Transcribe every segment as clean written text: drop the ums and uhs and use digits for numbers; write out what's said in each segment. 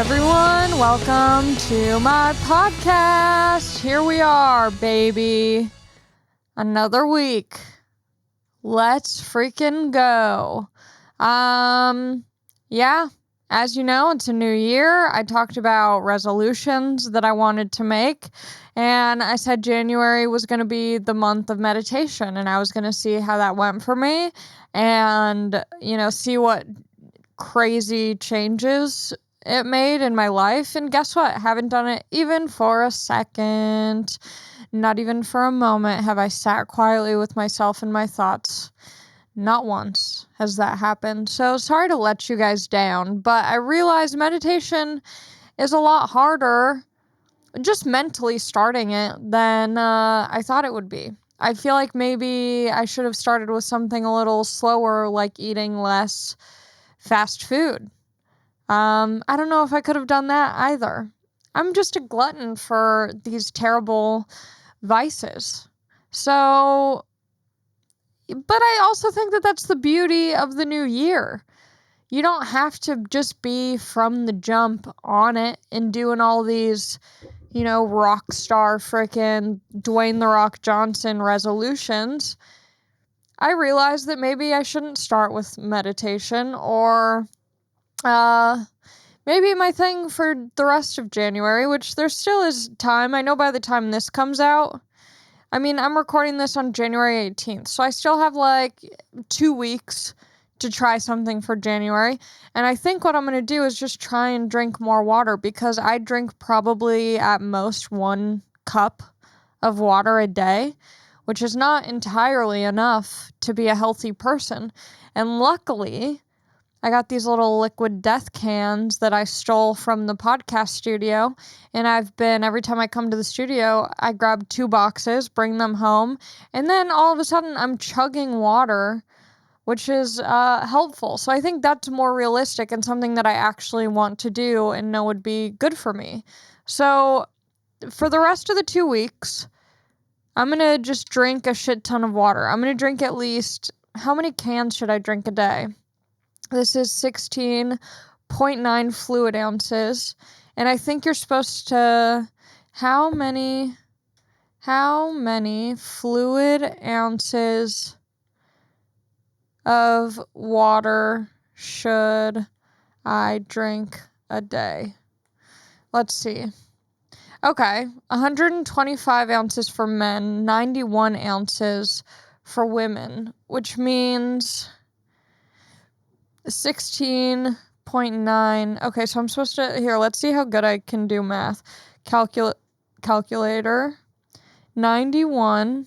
everyone, welcome to my podcast. Here we are, baby. Another week. Let's freaking go. Yeah, as you know, it's a new year. I talked about resolutions that I wanted to make, and I said January was going to be the month of meditation, and I was going to see how that went for me and, see what crazy changes it made in my life. And guess what? I haven't done it even for a second. Not even for a moment have I sat quietly with myself and my thoughts. Not once has that happened. So sorry to let you guys down, but I realized meditation is a lot harder just mentally starting it than I thought it would be. I feel like maybe I should have started with something a little slower, like eating less fast food. I don't know if I could have done that either. I'm just a glutton for these terrible vices. So, but I also think that that's the beauty of the new year. You don't have to just be from the jump on it and doing all these, rock star frickin' Dwayne The Rock Johnson resolutions. I realized that maybe I shouldn't start with meditation or maybe my thing for the rest of January, which there still is time. I know by the time this comes out, I'm recording this on January 18th, so I still have like 2 weeks to try something for January. And I think what I'm going to do is just try and drink more water, because I drink probably at most 1 cup of water a day, which is not entirely enough to be a healthy person. And luckily, I got these little liquid death cans that I stole from the podcast studio, and every time I come to the studio, I grab 2 boxes, bring them home, and then all of a sudden I'm chugging water, which is helpful. So I think that's more realistic and something that I actually want to do and know would be good for me. So for the rest of the 2 weeks, I'm going to just drink a shit ton of water. I'm going to drink at least, how many cans should I drink a day? This is 16.9 fluid ounces. And I think you're supposed to, how many fluid ounces of water should I drink a day? Let's see. Okay, 125 ounces for men, 91 ounces for women, which means 16.9. Okay, so I'm supposed to, here, let's see how good I can do math. Calculator. 91.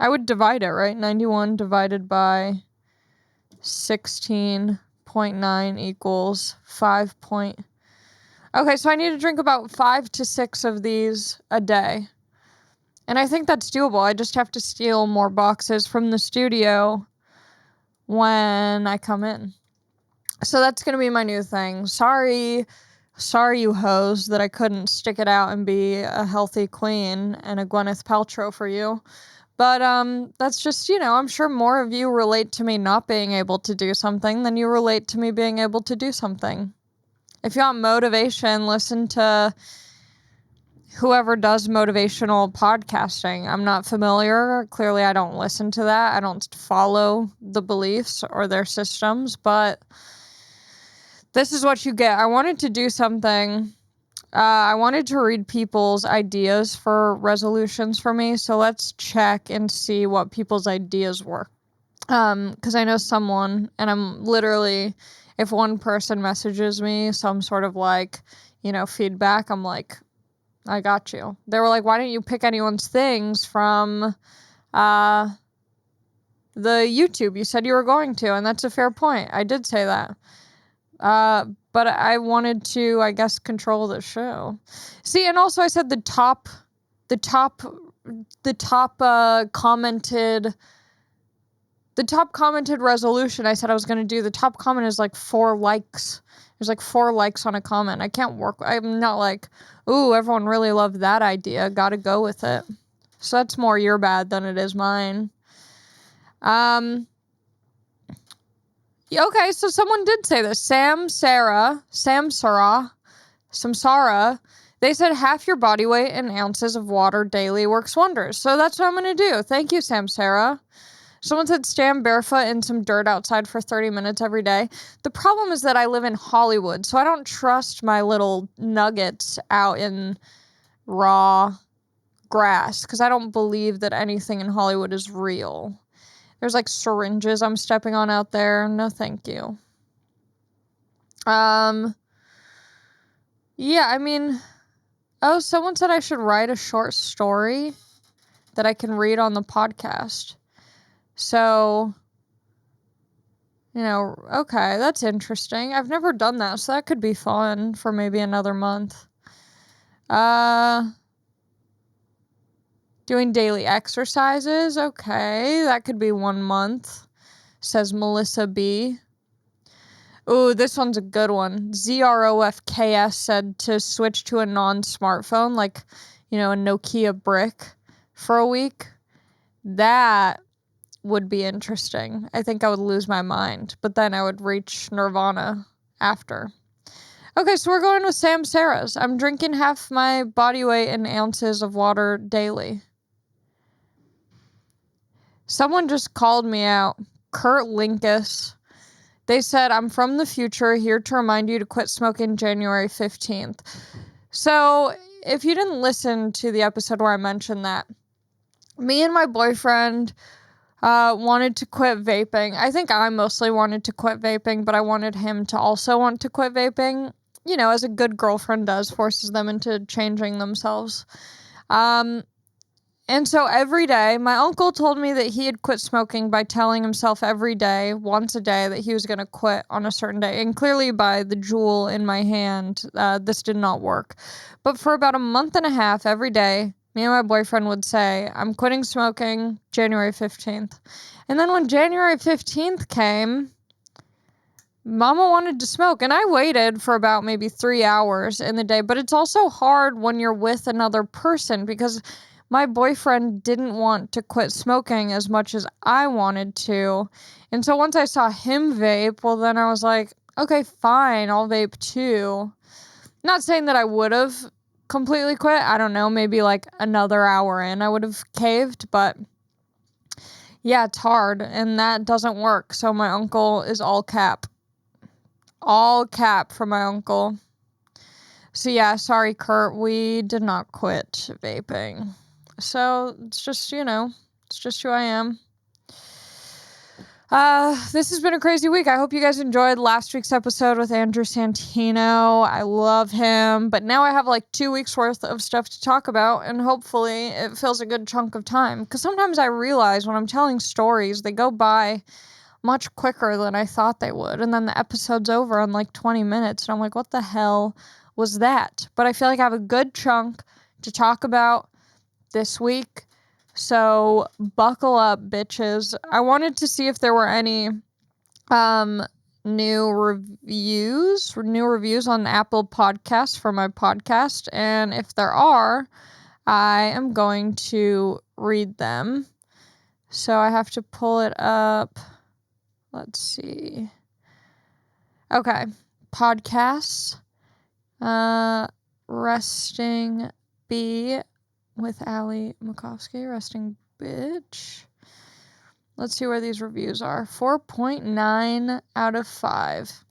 I would divide it, right? 91 divided by 16.9 equals 5 point. Okay, so I need to drink about 5 to 6 of these a day. And I think that's doable. I just have to steal more boxes from the studio when I come in. So that's going to be my new thing. Sorry, you hoes, that I couldn't stick it out and be a healthy queen and a Gwyneth Paltrow for you. But that's just, I'm sure more of you relate to me not being able to do something than you relate to me being able to do something. If you want motivation, listen to whoever does motivational podcasting. I'm not familiar. Clearly, I don't listen to that. I don't follow the beliefs or their systems, but this is what you get. I wanted to do something. I wanted to read people's ideas for resolutions for me. So let's check and see what people's ideas were. Because I know someone, and I'm literally, if one person messages me some sort of feedback, I'm like, I got you. They were like, why didn't you pick anyone's things from the YouTube? You said you were going to, and that's a fair point. I did say that. But I wanted to, I guess, control the show. See, and also I said the top commented resolution. I said I was going to do, the top comment is like 4 likes. There's like 4 likes on a comment. I'm not like, ooh, everyone really loved that idea. Gotta go with it. So that's more your bad than it is mine. Okay, so someone did say this. Sam Sarah Samsara, they said half your body weight in ounces of water daily works wonders. So that's what I'm going to do. Thank you, Samsara. Someone said stand barefoot in some dirt outside for 30 minutes every day. The problem is that I live in Hollywood, so I don't trust my little nuggets out in raw grass because I don't believe that anything in Hollywood is real. There's like syringes I'm stepping on out there. No, thank you. Yeah, I mean, someone said I should write a short story that I can read on the podcast. So, okay, that's interesting. I've never done that, so that could be fun for maybe another month. Doing daily exercises, okay, that could be 1 month, says Melissa B. Ooh, this one's a good one. ZROFKS said to switch to a non-smartphone, like, a Nokia brick for a week. That would be interesting. I think I would lose my mind, but then I would reach nirvana after. Okay, so we're going with Samsara's. I'm drinking half my body weight in ounces of water daily. Someone just called me out. Kurt Linkus. They said, I'm from the future, here to remind you to quit smoking January 15th. So, if you didn't listen to the episode where I mentioned that, me and my boyfriend wanted to quit vaping. I think I mostly wanted to quit vaping, but I wanted him to also want to quit vaping. As a good girlfriend does, forces them into changing themselves. And so every day, my uncle told me that he had quit smoking by telling himself every day, once a day, that he was going to quit on a certain day. And clearly by the jewel in my hand, this did not work. But for about a month and a half, every day, me and my boyfriend would say, I'm quitting smoking January 15th. And then when January 15th came, Mama wanted to smoke, and I waited for about maybe 3 hours in the day. But it's also hard when you're with another person because my boyfriend didn't want to quit smoking as much as I wanted to. And so once I saw him vape, well, then I was like, okay, fine, I'll vape too. Not saying that I would have completely quit. I don't know, maybe like another hour in I would have caved, but yeah, it's hard and that doesn't work. So my uncle is all cap. All cap for my uncle. So yeah, sorry, Kurt, we did not quit vaping. So it's just, it's just who I am. This has been a crazy week. I hope you guys enjoyed last week's episode with Andrew Santino. I love him, but now I have like 2 weeks worth of stuff to talk about, and hopefully it fills a good chunk of time. Because sometimes I realize when I'm telling stories, they go by much quicker than I thought they would, and then the episode's over in like 20 minutes, and I'm like, what the hell was that? But I feel like I have a good chunk to talk about this week. So buckle up, bitches. I wanted to see if there were any new reviews on Apple Podcasts for my podcast, and if there are, I am going to read them. So I have to pull it up. Let's see. Okay, podcasts. Resting Bee with Ali Makovsky, resting bitch. Let's see where these reviews are. 4.9 out of 5.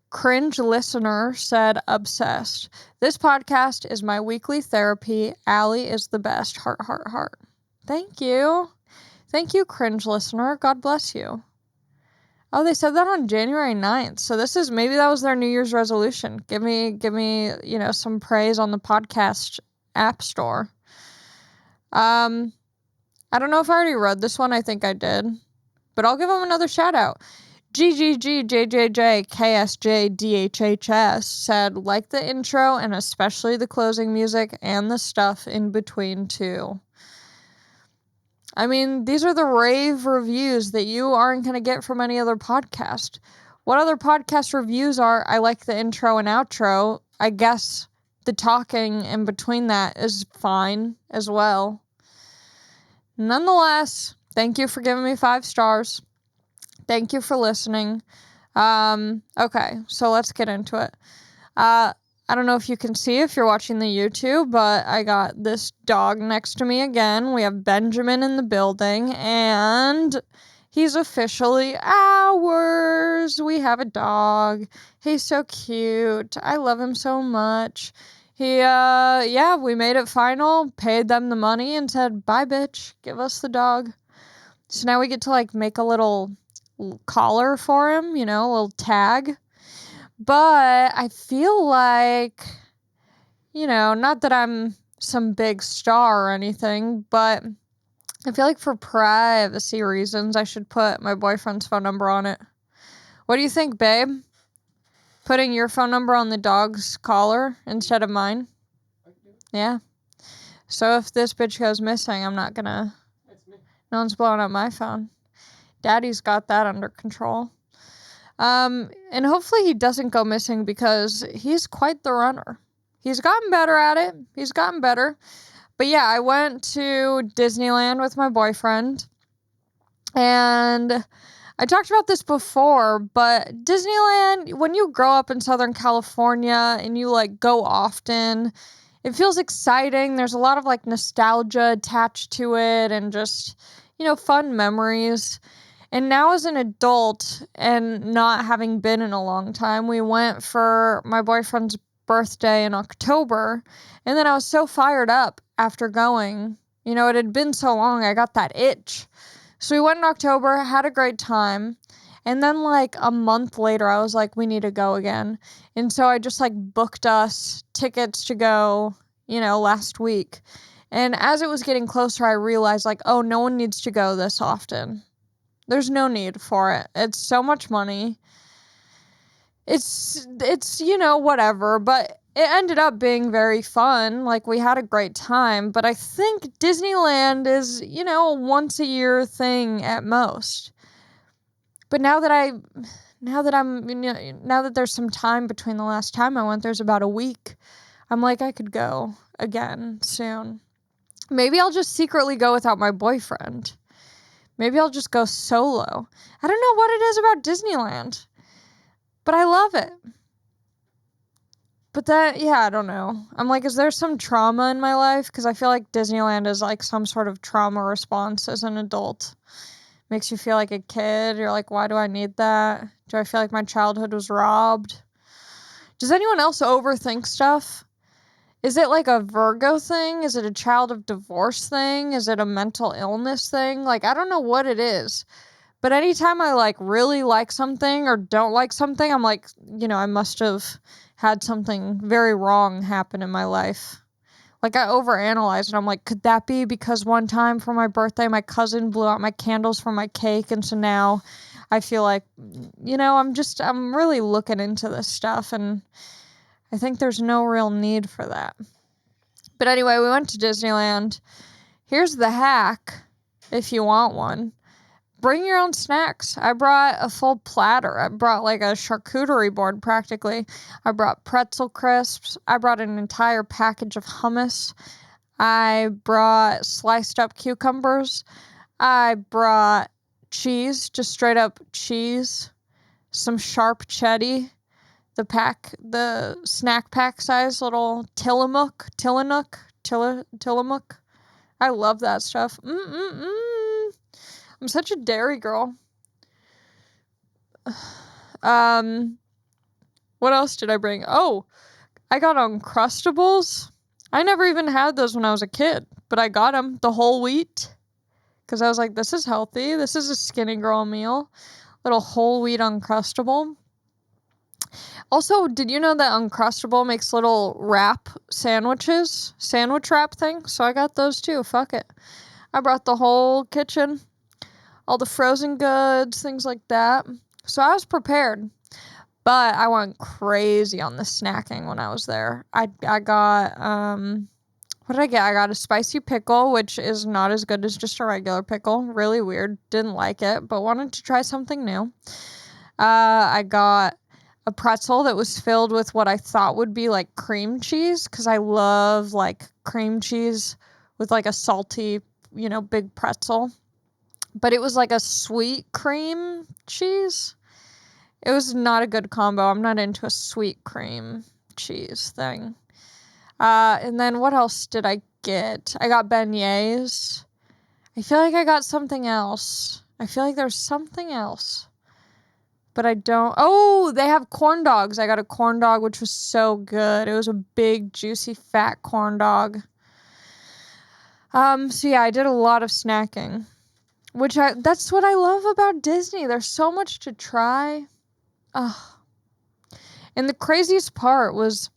Cringe listener said, obsessed. This podcast is my weekly therapy. Ali is the best. Heart, heart, heart. Thank you. Thank you, cringe listener. God bless you. Oh, they said that on January 9th. So maybe that was their New Year's resolution. Give me, some praise on the podcast app store. I don't know if I already read this one. I think I did. But I'll give them another shout out. GGGJJJKSJDHHS said, like the intro and especially the closing music and the stuff in between too. I mean, these are the rave reviews that you aren't going to get from any other podcast. What other podcast reviews are, I like the intro and outro. I guess the talking in between that is fine as well. Nonetheless, thank you for giving me 5 stars. Thank you for listening. Okay, so let's get into it. I don't know if you can see if you're watching the YouTube, but I got this dog next to me again. We have Benjamin in the building, and he's officially ours. We have a dog. He's so cute. I love him so much. Yeah, we made it final, paid them the money, and said, bye, bitch, give us the dog. So now we get to, like, make a little collar for him, a little tag. But I feel like, not that I'm some big star or anything, but I feel like for privacy reasons, I should put my boyfriend's phone number on it. What do you think, babe? Putting your phone number on the dog's collar instead of mine? Yeah. So if this bitch goes missing, I'm not gonna... No one's blowing up my phone. Daddy's got that under control. And hopefully he doesn't go missing because he's quite the runner. He's gotten better at it. He's gotten better. But yeah, I went to Disneyland with my boyfriend. And I talked about this before, but Disneyland, when you grow up in Southern California and you, like, go often, it feels exciting. There's a lot of, like, nostalgia attached to it and just, fun memories. And now as an adult and not having been in a long time, we went for my boyfriend's birthday in October. And then I was so fired up after going. It had been so long, I got that itch. So we went in October, had a great time. And then, like, a month later, I was like, we need to go again. And so I just, like, booked us tickets to go, last week. And as it was getting closer, I realized, like, oh, no one needs to go this often. There's no need for it. It's so much money. It's whatever. But it ended up being very fun. Like, we had a great time. But I think Disneyland is, a once-a-year thing at most. But now that there's some time between the last time I went, there's about a week, I'm like, I could go again soon. Maybe I'll just secretly go without my boyfriend. Maybe I'll just go solo. I don't know what it is about Disneyland, but I love it. But I don't know. I'm like, is there some trauma in my life? Because I feel like Disneyland is like some sort of trauma response as an adult. Makes you feel like a kid. You're like, why do I need that? Do I feel like my childhood was robbed? Does anyone else overthink stuff? Is it like a Virgo thing? Is it a child of divorce thing? Is it a mental illness thing? Like, I don't know what it is. But anytime I, like, really like something or don't like something, I'm like, I must have had something very wrong happen in my life. Like, I overanalyze it. I'm like, could that be because one time for my birthday, my cousin blew out my candles for my cake, and so now I feel like, I'm really looking into this stuff, and I think there's no real need for that. But anyway, we went to Disneyland. Here's the hack, if you want one. Bring your own snacks. I brought a full platter. I brought like a charcuterie board practically. I brought pretzel crisps. I brought an entire package of hummus. I brought sliced up cucumbers. I brought cheese, just straight up cheese. Some sharp cheddar. The snack pack size little Tillamook. I love that stuff. I'm such a dairy girl. What else did I bring? Oh, I got Uncrustables. I never even had those when I was a kid, but I got them, the whole wheat, because I was like, this is healthy. This is a skinny girl meal. Little whole wheat Uncrustable. Also, did you know that Uncrustable makes little wrap sandwiches? Sandwich wrap thing? So I got those too. Fuck it. I brought the whole kitchen. All the frozen goods, things like that. So I was prepared. But I went crazy on the snacking when I was there. I got, what did I get? I got a spicy pickle, which is not as good as just a regular pickle. Really weird. Didn't like it, but wanted to try something new. I got a pretzel that was filled with what I thought would be like cream cheese, because I love like cream cheese with like a salty, big pretzel. But it was like a sweet cream cheese. It was not a good combo. I'm not into a sweet cream cheese thing. And then what else did I get? I got beignets. I feel like I got something else. I feel like there's something else. But I don't... Oh, they have corn dogs. I got a corn dog, which was so good. It was a big, juicy, fat corn dog. So yeah, I did a lot of snacking. That's what I love about Disney. There's so much to try. Ugh. And the craziest part was...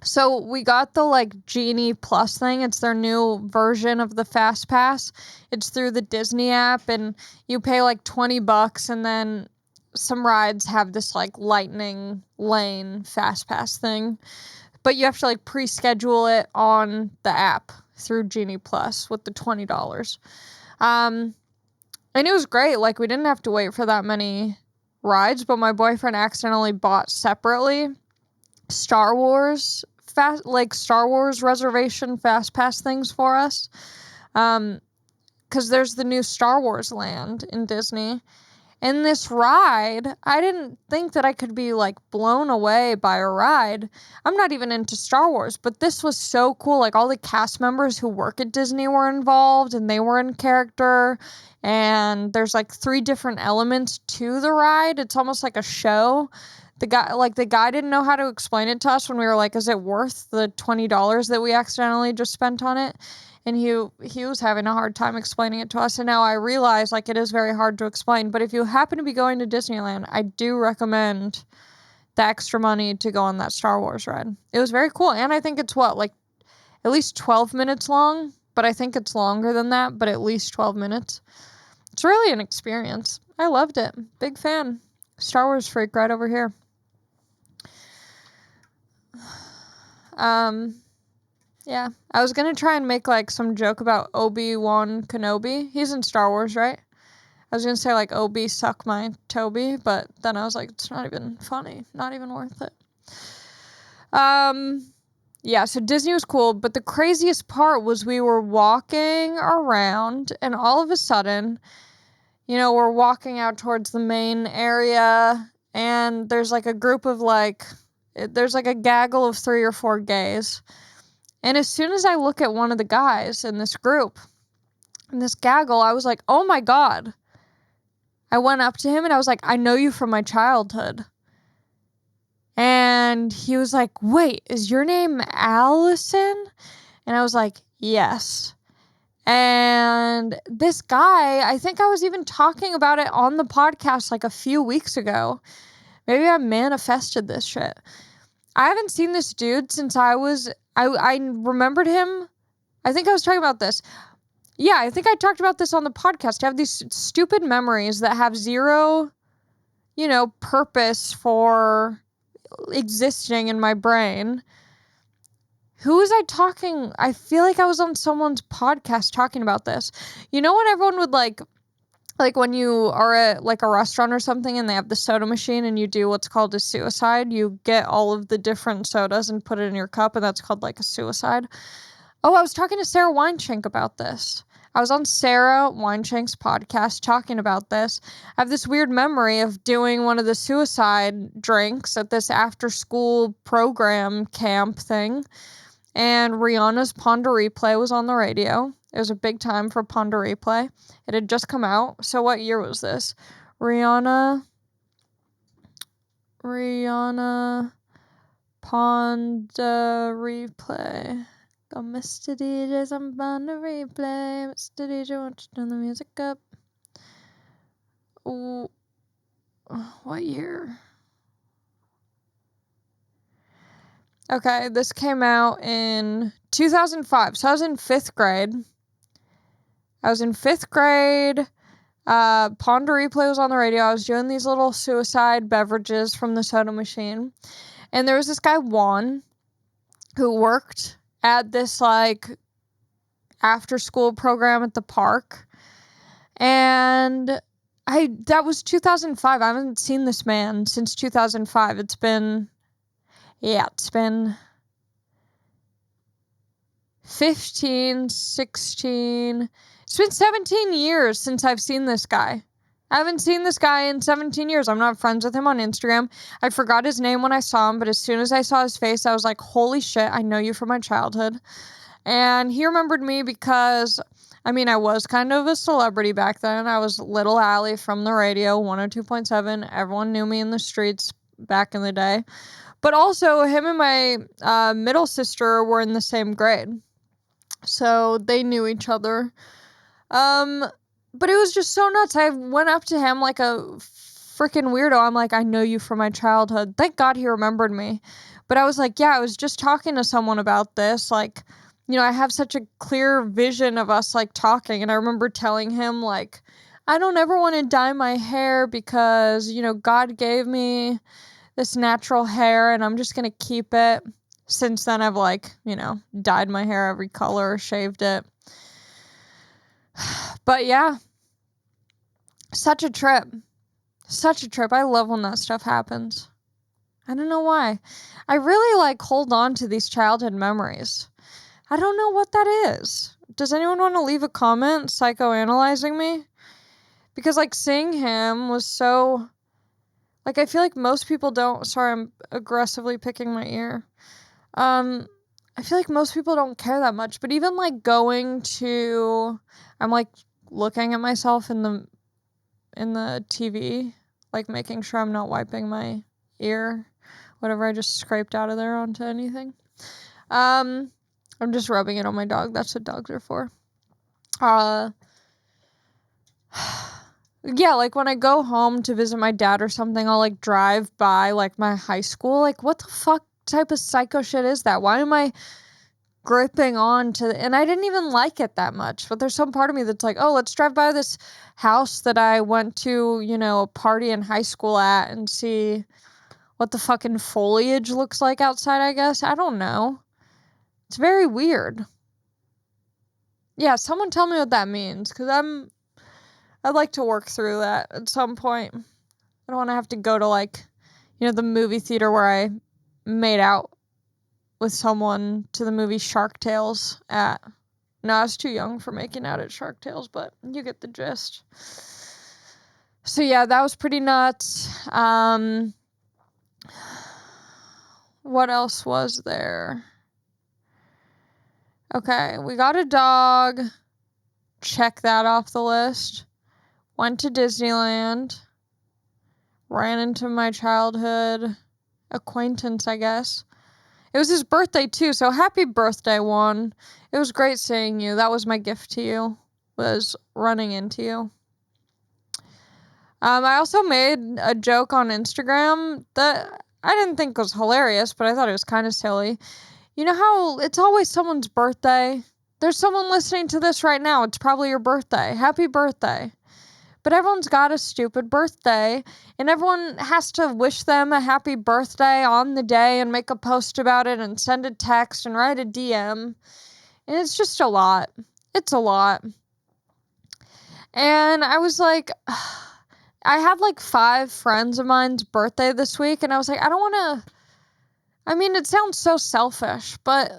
So we got the, like, Genie Plus thing. It's their new version of the Fast Pass. It's through the Disney app, and you pay, like, $20, and then some rides have this, like, lightning lane Fast Pass thing. But you have to, like, pre-schedule it on the app through Genie Plus with the $20. And it was great. Like, we didn't have to wait for that many rides, but my boyfriend accidentally bought separately Star Wars reservation Fast Pass things for us. Because there's the new Star Wars land in Disney. And this ride, I didn't think that I could be, like, blown away by a ride. I'm not even into Star Wars, but this was so cool. Like, all the cast members who work at Disney were involved, and they were in character. And there's, like, 3 different elements to the ride. It's almost like a show. The guy didn't know how to explain it to us when we were like, is it worth the $20 that we accidentally just spent on it? And he was having a hard time explaining it to us. And now I realize, like, it is very hard to explain. But if you happen to be going to Disneyland, I do recommend the extra money to go on that Star Wars ride. It was very cool. And I think it's at least 12 minutes long. But I think it's longer than that, but at least 12 minutes. It's really an experience. I loved it. Big fan. Star Wars freak right over here. Yeah, I was gonna try and make, like, some joke about Obi-Wan Kenobi. He's in Star Wars, right? I was gonna say, like, Obi suck my Toby, but then I was like, it's not even funny. Not even worth it. Yeah, so Disney was cool, but the craziest part was we were walking around, and all of a sudden, you know, we're walking out towards the main area, and there's, like, a group of, like... There's, like, a gaggle of 3 or 4 gays. And as soon as I look at one of the guys in this group, in this gaggle, I was like, oh my God. I went up to him and I was like, I know you from my childhood. And he was like, wait, is your name Allison? And I was like, yes. And this guy, I think I was even talking about it on the podcast like a few weeks ago. Maybe I manifested this shit. I haven't seen this dude since I remembered him. I think I was talking about this. Yeah, I think I talked about this on the podcast. I have these stupid memories that have zero, purpose for existing in my brain. Who was I talking? I feel like I was on someone's podcast talking about this. You know when everyone would like when you are at like a restaurant or something and they have the soda machine and you do what's called a suicide, you get all of the different sodas and put it in your cup, and that's called like a suicide. Oh, I was talking to Sarah Weinschenk about this. I was on Sarah Weinschenk's podcast talking about this. I have this weird memory of doing one of the suicide drinks at this after-school program camp thing, and Rihanna's Ponder Replay was on the radio. It was a big time for Ponder Replay. It had just come out. So what year was this? Rihanna Ponder Replay. Go, Mr. DJ's on Ponder Replay. Mr. DJ, won't you turn the music up? Ooh, what year? Okay, this came out in 2005. So I was in 5th grade. Ponder Replay was on the radio. I was doing these little suicide beverages from the soda machine. And there was this guy, Juan, who worked at this, like, after-school program at the park. And that was 2005. I haven't seen this man since 2005. It's been 15, 16... It's been 17 years since I've seen this guy. I haven't seen this guy in 17 years. I'm not friends with him on Instagram. I forgot his name when I saw him, but as soon as I saw his face, I was like, holy shit, I know you from my childhood. And he remembered me because, I mean, I was kind of a celebrity back then. I was Little Allie from the radio, 102.7. Everyone knew me in the streets back in the day. But also, him and my middle sister were in the same grade. So they knew each other. But it was just so nuts. I went up to him like a freaking weirdo. I'm like, I know you from my childhood. Thank God he remembered me. But I was like, yeah, I was just talking to someone about this. Like, you know, I have such a clear vision of us like talking. And I remember telling him like, I don't ever want to dye my hair because, you know, God gave me this natural hair and I'm just going to keep it. Since then, I've like, you know, dyed my hair every color, shaved it. But yeah, such a trip. Such a trip. I love when that stuff happens. I don't know why. I really like hold on to these childhood memories. I don't know what that is. Does anyone want to leave a comment psychoanalyzing me? Because like seeing him was so, like I feel like most people don't, sorry, I'm aggressively picking my ear. I feel like most people don't care that much, but even like going to, I'm like looking at myself in the TV, like making sure I'm not wiping my ear, whatever I just scraped out of there onto anything. I'm just rubbing it on my dog. That's what dogs are for. Yeah, like when I go home to visit my dad or something, I'll like drive by like my high school. Like what the fuck type of psycho shit is that? Why am I gripping on to and I didn't even like it that much, but there's some part of me that's like, oh, let's drive by this house that I went to, you know, a party in high school at and see what the fucking foliage looks like outside, I guess. I don't know. It's very weird. Yeah, someone tell me what that means, because I'd like to work through that at some point. I don't want to have to go to like, you know, the movie theater where I made out with someone to the movie Shark Tales at. No, I was too young for making out at Shark Tales, but you get the gist. So yeah, that was pretty nuts. What else was there? Okay, we got a dog. Check that off the list. Went to Disneyland. Ran into my childhood acquaintance, I guess. It was his birthday too, so happy birthday, Juan. It was great seeing you. That was my gift to you, was running into you. I also made a joke on Instagram that I didn't think was hilarious, but I thought it was kind of silly. You know how it's always someone's birthday? There's someone listening to this right now. It's probably your birthday. Happy birthday. But everyone's got a stupid birthday, and everyone has to wish them a happy birthday on the day and make a post about it and send a text and write a DM. And it's just a lot. It's a lot. And I was like, I had like 5 friends of mine's birthday this week, and I was like, I don't want to, I mean, it sounds so selfish, but,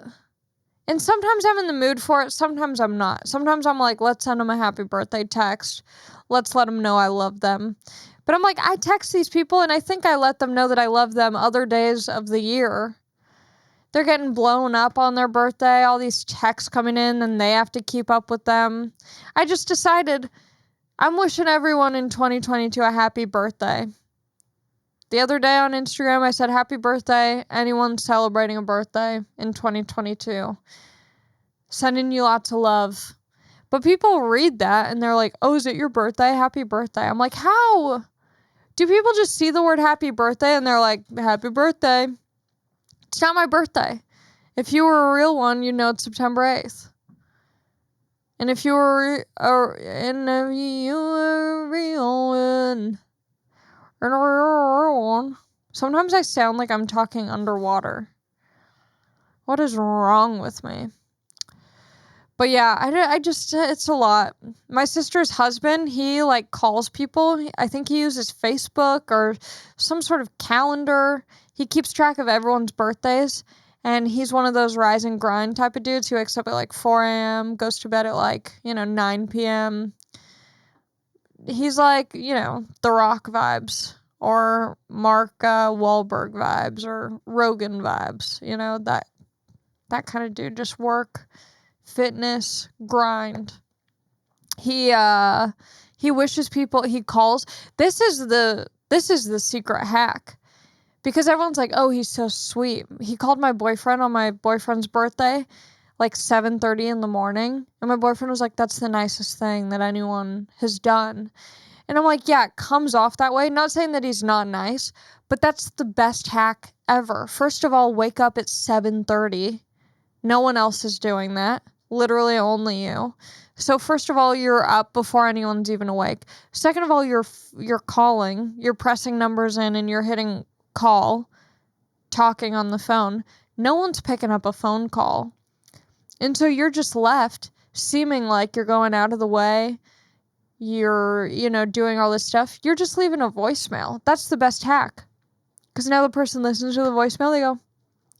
and sometimes I'm in the mood for it, sometimes I'm not. Sometimes I'm like, let's send them a happy birthday text. Let's let them know I love them. But I'm like, I text these people and I think I let them know that I love them other days of the year. They're getting blown up on their birthday, all these texts coming in and they have to keep up with them. I just decided I'm wishing everyone in 2022 a happy birthday. The other day on Instagram, I said, happy birthday, anyone celebrating a birthday in 2022. Sending you lots of love. But people read that and they're like, oh, is it your birthday? Happy birthday. I'm like, how? Do people just see the word happy birthday and they're like, happy birthday? It's not my birthday. If you were a real one, you'd know it's September 8th. And if you were a real one, sometimes I sound like I'm talking underwater. What is wrong with me? But yeah, I just, it's a lot. My sister's husband, he like calls people. I think he uses Facebook or some sort of calendar. He keeps track of everyone's birthdays. And he's one of those rise and grind type of dudes who wakes up at like 4 a.m., goes to bed at like, 9 p.m., he's like, The Rock vibes or Mark Wahlberg vibes or Rogan vibes, that kind of dude. Just work, fitness, grind. He wishes people, he calls. This is the secret hack. Because everyone's like, oh, he's so sweet. He called my boyfriend on my boyfriend's birthday, like 7:30 in the morning. And my boyfriend was like, that's the nicest thing that anyone has done. And I'm like, yeah, it comes off that way. Not saying that he's not nice, but that's the best hack ever. First of all, wake up at 7:30. No one else is doing that. Literally only you. So first of all, you're up before anyone's even awake. Second of all, you're calling. You're pressing numbers in and you're hitting call, talking on the phone. No one's picking up a phone call. And so you're just left seeming like you're going out of the way. You're, doing all this stuff. You're just leaving a voicemail. That's the best hack. Because now the person listens to the voicemail, they go,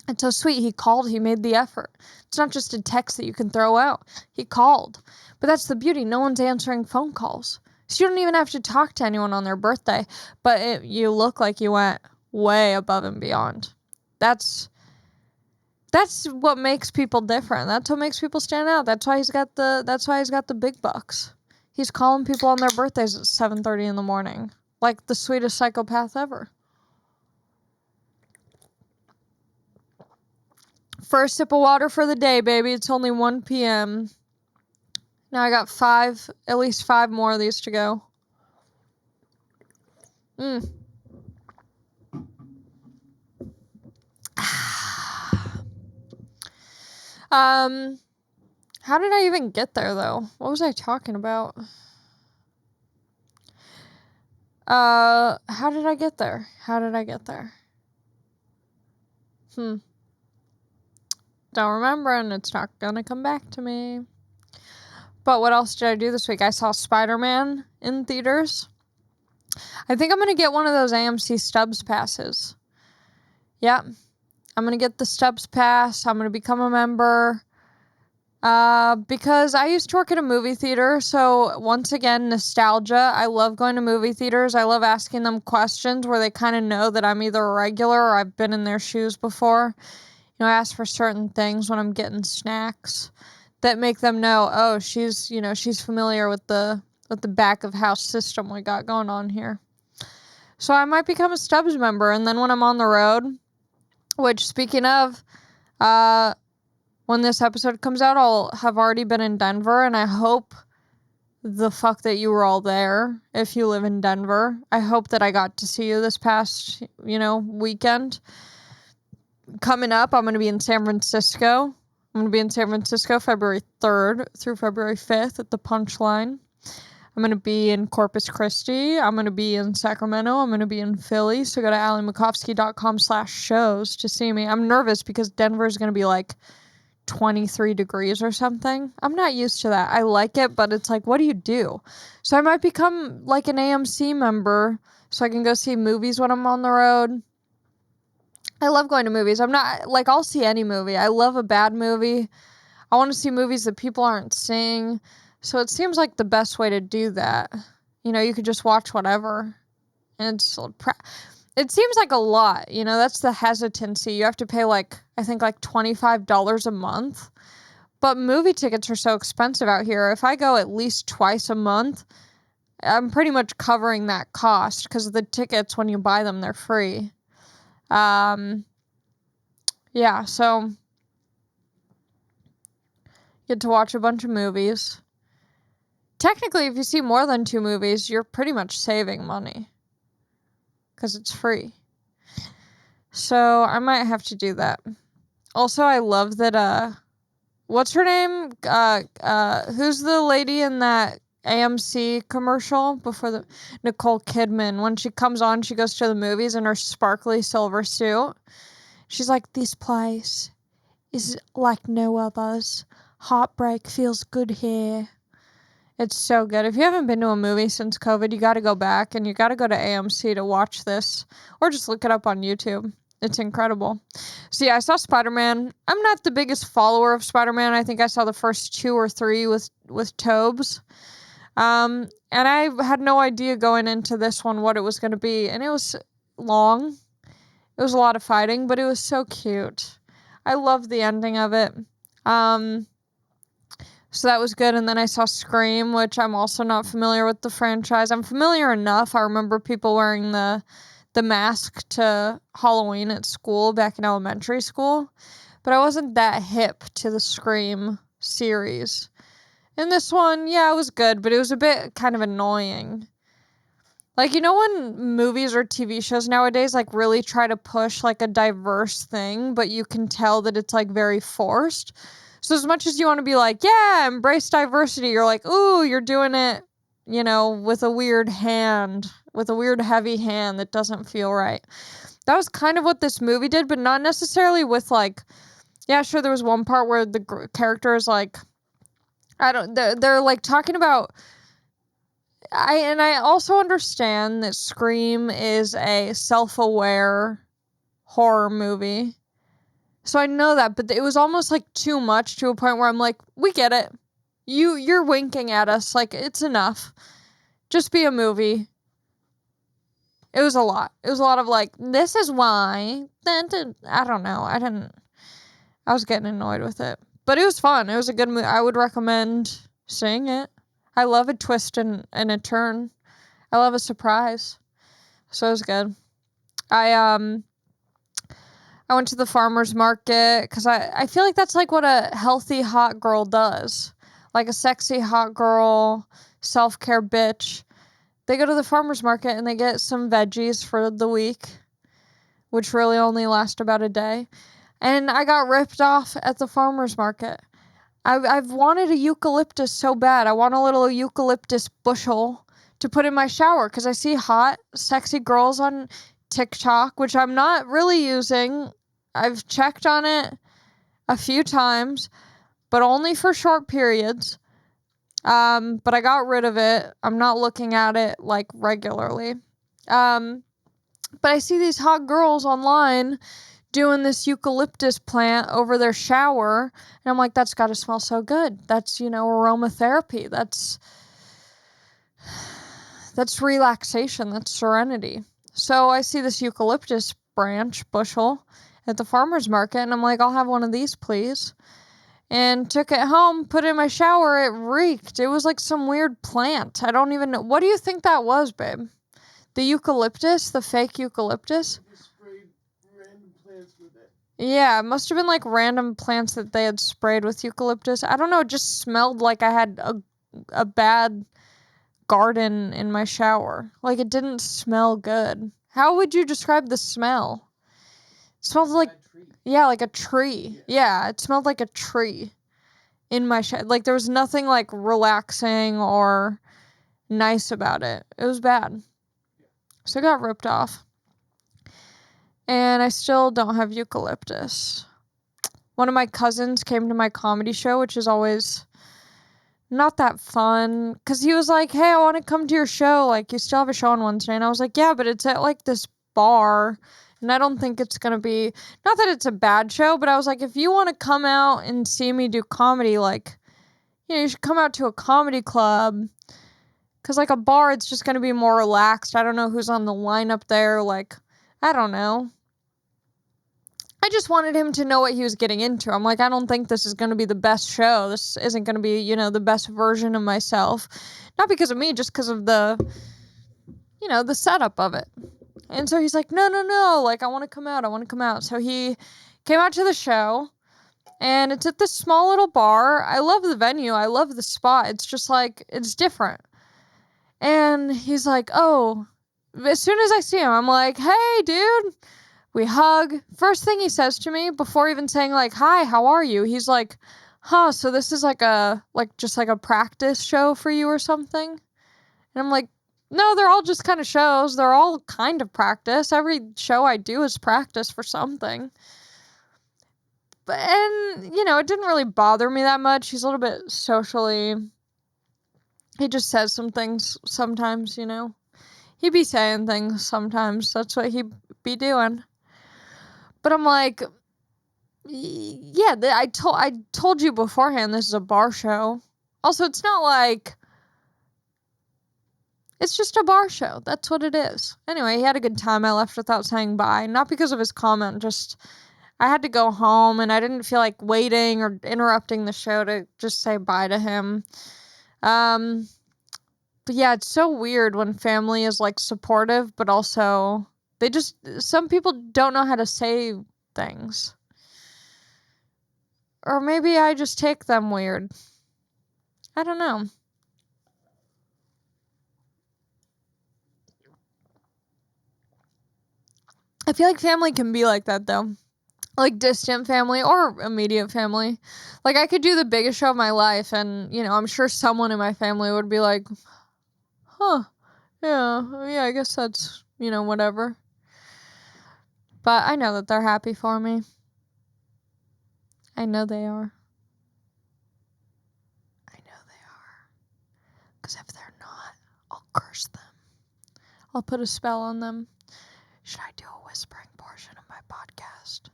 it's so sweet. He called. He made the effort. It's not just a text that you can throw out. He called. But that's the beauty. No one's answering phone calls. So you don't even have to talk to anyone on their birthday. But you look like you went way above and beyond. That's what makes people different. That's what makes people stand out. That's why he's got the big bucks. He's calling people on their birthdays at 7:30 in the morning. Like the sweetest psychopath ever. First sip of water for the day, baby. It's only 1 p.m. Now I got at least five more of these to go. How did I even get there, though? What was I talking about? How did I get there? Don't remember, and it's not gonna come back to me. But what else did I do this week? I saw Spider-Man in theaters. I think I'm gonna get one of those AMC Stubs passes. Yeah. I'm gonna get the Stubs pass. I'm gonna become a member. Because I used to work at a movie theater, so once again, nostalgia. I love going to movie theaters. I love asking them questions where they kind of know that I'm either a regular or I've been in their shoes before. I ask for certain things when I'm getting snacks that make them know, oh, she's familiar with the back of house system we got going on here. So I might become a Stubs member, and then when I'm on the road, which speaking of, when this episode comes out, I'll have already been in Denver, and I hope the fuck that you were all there if you live in Denver. I hope that I got to see you this past, weekend. Coming up, I'm going to be in San Francisco. I'm going to be in San Francisco February 3rd through February 5th at the Punchline. I'm going to be in Corpus Christi. I'm going to be in Sacramento. I'm going to be in Philly. So go to AllieMakovsky.com/shows to see me. I'm nervous because Denver is going to be like 23 degrees or something. I'm not used to that. I like it, but it's like, what do you do? So I might become like an AMC member so I can go see movies when I'm on the road. I love going to movies. I'm not, like, I'll see any movie. I love a bad movie. I want to see movies that people aren't seeing. So it seems like the best way to do that. You could just watch whatever. And it seems like a lot. That's the hesitancy. You have to pay, I think $25 a month. But movie tickets are so expensive out here. If I go at least twice a month, I'm pretty much covering that cost because the tickets, when you buy them, they're free. Yeah, so get to watch a bunch of movies. Technically, if you see more than 2 movies, you're pretty much saving money because it's free. So I might have to do that. Also, I love that, what's her name? Who's the lady in that AMC commercial before Nicole Kidman? When she comes on, she goes to the movies in her sparkly silver suit. She's like, this place is like no others. Heartbreak feels good here. It's so good. If you haven't been to a movie since COVID, you got to go back and you got to go to AMC to watch this or just look it up on YouTube. It's incredible. So yeah, I saw Spider-Man. I'm not the biggest follower of Spider-Man. I think I saw the first 2 or 3 with Tobes. And I had no idea going into this one what it was going to be. And it was long. It was a lot of fighting, but it was so cute. I loved the ending of it. So that was good. And then I saw Scream, which I'm also not familiar with the franchise. I'm familiar enough. I remember people wearing the mask to Halloween at school back in elementary school, but I wasn't that hip to the Scream series. And this one, yeah, it was good, but it was a bit kind of annoying. Like, you know when movies or TV shows nowadays, like, really try to push, like, a diverse thing, but you can tell that it's, like, very forced? So as much as you want to be like, yeah, embrace diversity, you're like, ooh, you're doing it, you know, with a weird hand, with a weird heavy hand that doesn't feel right. That was kind of what this movie did, but not necessarily with, like, yeah, sure, there was one part where the character is, like, they're like, talking about... I also understand that Scream is a self-aware horror movie. So I know that, but it was almost like too much to a point where I'm like, we get it. You're winking at us, like, it's enough. Just be a movie. It was a lot. It was a lot of like, this is why. I don't know. I was getting annoyed with it. But it was fun. It was a good movie. I would recommend seeing it. I love a twist and a turn. I love a surprise. So it was good. I went to the farmer's market because I feel like that's like what a healthy hot girl does. Like a sexy hot girl, self-care bitch. They go to the farmer's market and they get some veggies for the week, which really only last about a day. And I got ripped off at the farmer's market. I've wanted a eucalyptus so bad. I want a little eucalyptus bushel to put in my shower because I see hot, sexy girls on TikTok, which I'm not really using. I've checked on it a few times, but only for short periods. But I got rid of it. I'm not looking at it, like, regularly. But I see these hot girls online doing this eucalyptus plant over their shower, and I'm like, that's got to smell so good. That's, aromatherapy. That's relaxation. That's serenity. So I see this eucalyptus branch bushel at the farmer's market, and I'm like, I'll have one of these, please. And took it home, put it in my shower. It reeked. It was like some weird plant. I don't even know. What do you think that was, babe? The eucalyptus? The fake eucalyptus? Yeah, it must have been like random plants that they had sprayed with eucalyptus. I don't know, it just smelled like I had a bad garden in my shower. Like, it didn't smell good. How would you describe the smell? It smelled like, yeah, like a tree. Yeah, it smelled like a tree in my shower. Like, there was nothing like relaxing or nice about it. It was bad. So I got ripped off. And I still don't have eucalyptus. One of my cousins came to my comedy show, which is always not that fun. Because he was like, hey, I want to come to your show. Like, you still have a show on Wednesday. And I was like, yeah, but it's at, like, this bar. And I don't think it's going to be... Not that it's a bad show, but I was like, if you want to come out and see me do comedy, like, you should come out to a comedy club. Because, like, a bar, it's just going to be more relaxed. I don't know who's on the lineup there. Like, I don't know. I just wanted him to know what he was getting into. I'm like, I don't think this is going to be the best show. This isn't going to be, the best version of myself. Not because of me, just because of the setup of it. And so he's like, no, like, I want to come out. So he came out to the show, and it's at this small little bar. I love the venue. I love the spot. It's just like, it's different. And he's like, oh, as soon as I see him, I'm like, hey, dude. We hug. First thing he says to me, before even saying, like, hi, how are you? He's like, so this is just like a practice show for you or something? And I'm like, no, they're all just kind of shows. They're all kind of practice. Every show I do is practice for something. And it didn't really bother me that much. He's a little bit socially... He just says some things sometimes, He be saying things sometimes. That's what he be doing. But I'm like, yeah, I told you beforehand this is a bar show. Also, it's not like It's just a bar show. That's what it is. Anyway, he had a good time. I left without saying bye. Not because of his comment, just I had to go home and I didn't feel like waiting or interrupting the show to just say bye to him. But yeah, it's so weird when family is like supportive, but also some people don't know how to say things. Or maybe I just take them weird. I don't know. I feel like family can be like that though. Like distant family or immediate family. Like I could do the biggest show of my life and, I'm sure someone in my family would be like, huh, yeah, I guess that's, whatever. But I know that they're happy for me. I know they are. Because if they're not, I'll curse them. I'll put a spell on them. Should I do a whispering portion of my podcast?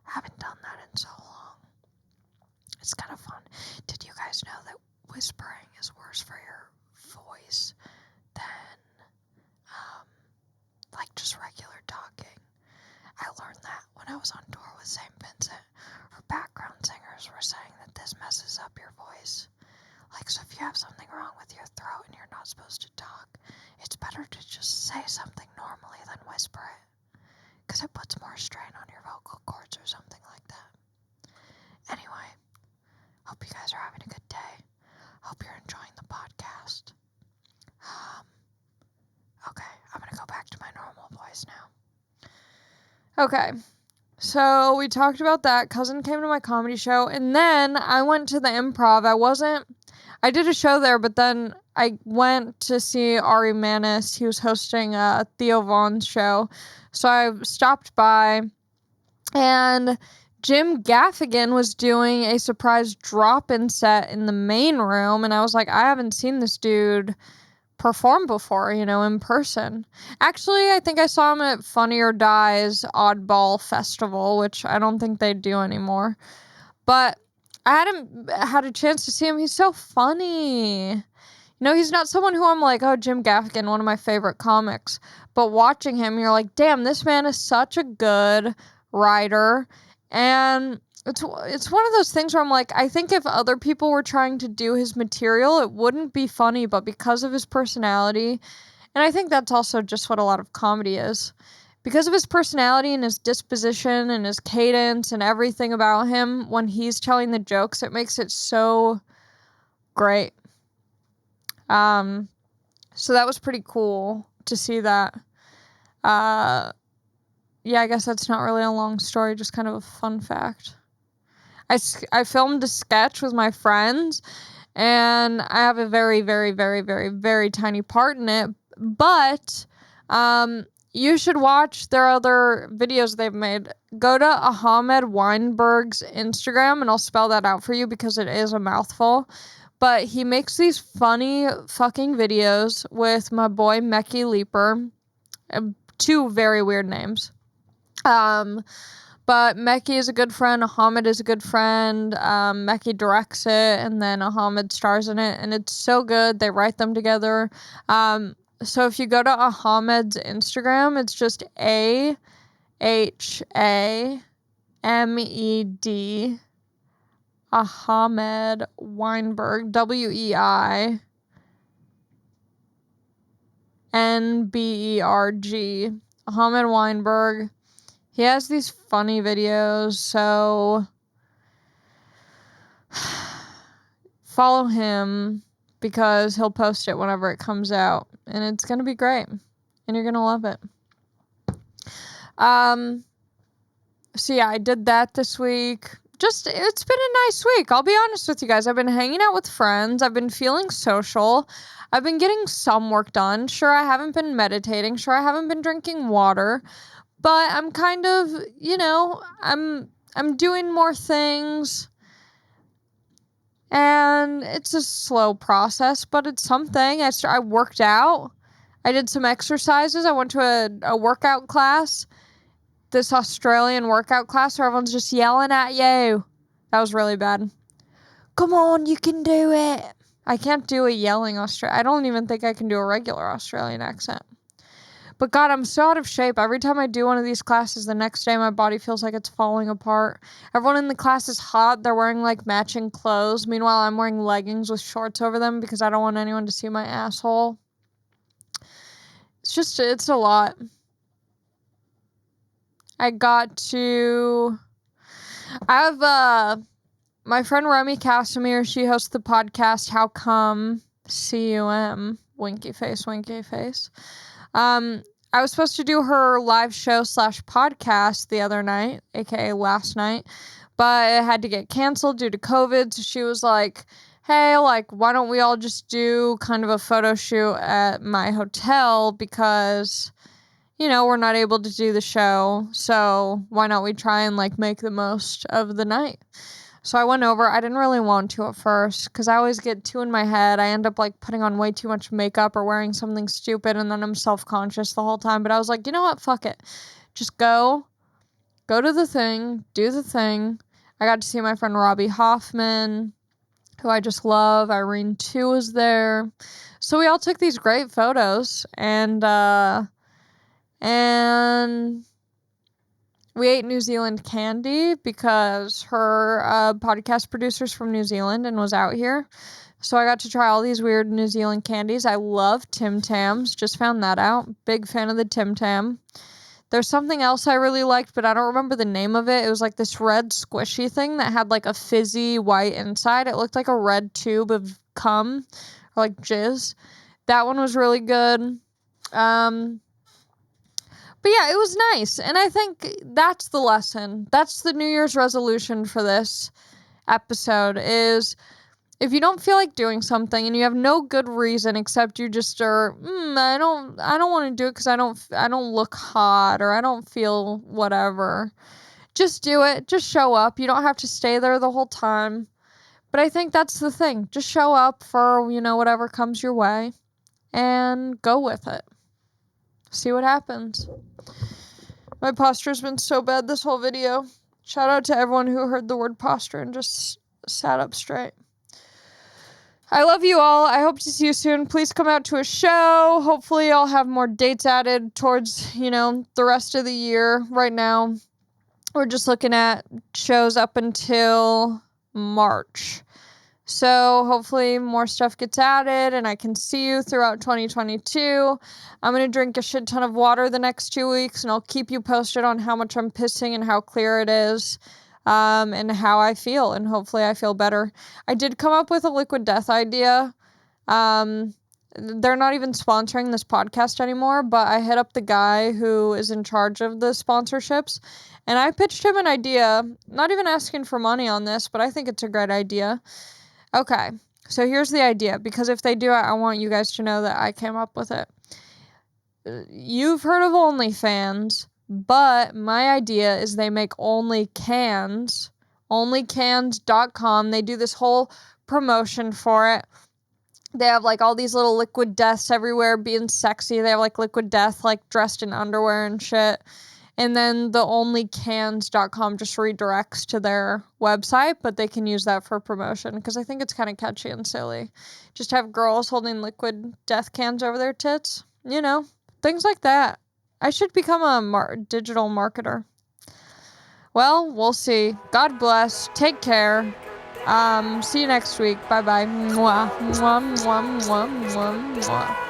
I haven't done that in so long. It's kind of fun. Did you guys know that whispering is worse for your voice than, like just regular talking? I learned that when I was on tour with St. Vincent. Our background singers were saying that this messes up your voice. Like, so if you have something wrong with your throat and you're not supposed to talk, it's better to just say something normally than whisper it. Because it puts more strain on your vocal cords or something like that. Anyway, hope you guys are having a good day. Hope you're enjoying the podcast. Okay, I'm going to go back to my normal voice now. Okay, so we talked about that. Cousin came to my comedy show, and then I went to the Improv. I did a show there, but then I went to see Ari Manis. He was hosting Theo Vaughn's show. So I stopped by, and Jim Gaffigan was doing a surprise drop-in set in the main room, and I was like, I haven't seen this dude perform before, in person. Actually, I think I saw him at Funny or Die's Oddball Festival, which I don't think they do anymore. But I hadn't had a chance to see him. He's so funny. He's not someone who I'm like, oh, Jim Gaffigan, one of my favorite comics. But watching him, you're like, damn, this man is such a good writer. And it's one of those things where I'm like, I think if other people were trying to do his material, it wouldn't be funny. But because of his personality, and I think that's also just what a lot of comedy is. Because of his personality and his disposition and his cadence and everything about him, when he's telling the jokes, it makes it so great. So that was pretty cool to see that. Yeah, I guess that's not really a long story, just kind of a fun fact. I filmed a sketch with my friends, and I have a very, very, very, very, very tiny part in it, but, you should watch their other videos they've made. Go to Ahmed Weinberg's Instagram, and I'll spell that out for you because it is a mouthful. But he makes these funny fucking videos with my boy Mecky Leaper. Two very weird names. But Mecky is a good friend. Ahmed is a good friend. Mecky directs it, and then Ahmed stars in it, and it's so good. They write them together. So if you go to Ahmed's Instagram, it's just AHAMED. Ahmed Weinberg, WEINBERG. Ahmed Weinberg. He has these funny videos, so follow him because he'll post it whenever it comes out, and it's gonna be great, and you're gonna love it. So yeah, I did that this week. It's been a nice week. I'll be honest with you guys. I've been hanging out with friends. I've been feeling social. I've been getting some work done. Sure, I haven't been meditating. Sure, I haven't been drinking water. But I'm kind of, I'm doing more things. And it's a slow process, but it's something. I worked out. I did some exercises. I went to a workout class. This Australian workout class where everyone's just yelling at you. That was really bad. Come on, you can do it. I can't do a yelling Australian. I don't even think I can do a regular Australian accent. But God, I'm so out of shape. Every time I do one of these classes, the next day my body feels like it's falling apart. Everyone in the class is hot. They're wearing like matching clothes. Meanwhile, I'm wearing leggings with shorts over them because I don't want anyone to see my asshole. It's a lot. I have my friend Romy Casimir. She hosts the podcast How Come CUM. Winky face, winky face. I was supposed to do her live show / podcast the other night, aka last night, but it had to get canceled due to COVID. So she was like, hey, like, why don't we all just do kind of a photo shoot at my hotel because, we're not able to do the show. So why not we try and like make the most of the night? So I went over. I didn't really want to at first because I always get too in my head. I end up like putting on way too much makeup or wearing something stupid and then I'm self-conscious the whole time. But I was like, you know what? Fuck it. Just go to the thing, do the thing. I got to see my friend Robbie Hoffman, who I just love. Irene too was there. So we all took these great photos and we ate New Zealand candy because her podcast producer's from New Zealand and was out here. So I got to try all these weird New Zealand candies. I love Tim Tams. Just found that out. Big fan of the Tim Tam. There's something else I really liked, but I don't remember the name of it. It was like this red squishy thing that had like a fizzy white inside. It looked like a red tube of cum or like jizz. That one was really good. But yeah, it was nice. And I think that's the lesson. That's the New Year's resolution for this episode is if you don't feel like doing something and you have no good reason except you just are, I don't want to do it because I don't look hot or I don't feel whatever. Just do it. Just show up. You don't have to stay there the whole time. But I think that's the thing. Just show up for, whatever comes your way and go with it. See what happens. My posture's been so bad this whole video. Shout out to everyone who heard the word posture and just sat up straight. I love you all. I hope to see you soon. Please come out to a show. Hopefully I'll have more dates added towards, the rest of the year. Right now, we're just looking at shows up until March. So hopefully more stuff gets added and I can see you throughout 2022. I'm going to drink a shit ton of water the next 2 weeks and I'll keep you posted on how much I'm pissing and how clear it is and how I feel. And hopefully I feel better. I did come up with a liquid death idea. They're not even sponsoring this podcast anymore, but I hit up the guy who is in charge of the sponsorships and I pitched him an idea, not even asking for money on this, but I think it's a great idea. Okay, so here's the idea, because if they do it, I want you guys to know that I came up with it. You've heard of OnlyFans, but my idea is they make OnlyCans, onlycans.com. They do this whole promotion for it. They have like all these little liquid deaths everywhere being sexy. They have like liquid death like dressed in underwear and shit. And then the onlycans.com just redirects to their website, but they can use that for promotion because I think it's kind of catchy and silly. Just have girls holding liquid death cans over their tits. Things like that. I should become a digital marketer. Well, we'll see. God bless. Take care. See you next week. Bye-bye. Mwah, mwah, mwah, mwah, mwah, mwah.